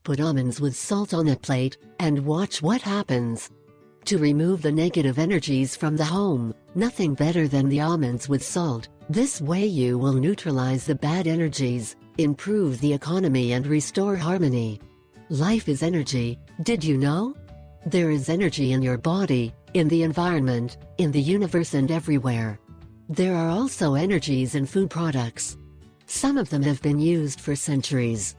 Put almonds with salt on a plate, and watch what happens. To remove the negative energies from the home, nothing better than the almonds with salt. This way you will neutralize the bad energies, improve the economy and restore harmony. Life is energy, did you know? There is energy in your body, in the environment, in the universe and everywhere. There are also energies in food products. Some of them have been used for centuries.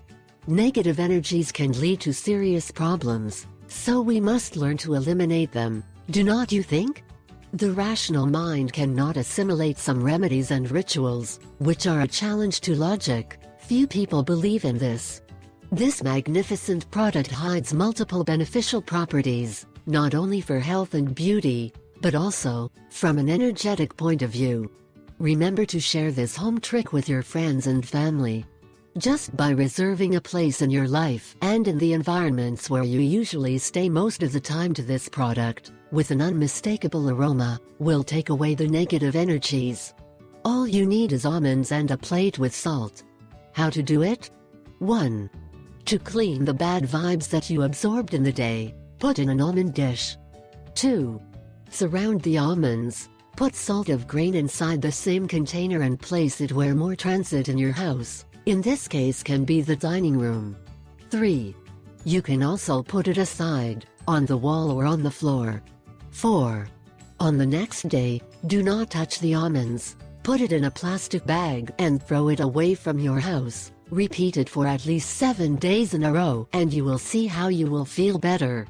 Negative energies can lead to serious problems, so we must learn to eliminate them, do not you think? The rational mind cannot assimilate some remedies and rituals, which are a challenge to logic. Few people believe in this. This magnificent product hides multiple beneficial properties, not only for health and beauty, but also from an energetic point of view. Remember to share this home trick with your friends and family. Just by reserving a place in your life and in the environments where you usually stay most of the time to this product, with an unmistakable aroma, will take away the negative energies. All you need is almonds and a plate with salt. How to do it? 1. To clean the bad vibes that you absorbed in the day, put in an almond dish. 2. Surround the almonds. Put salt of grain inside the same container and place it where more transit in your house. In this case can be the dining room. 3. You can also put it aside, on the wall or on the floor. 4. On the next day, do not touch the almonds. Put it in a plastic bag and throw it away from your house. Repeat it for at least 7 days in a row and you will see how you will feel better.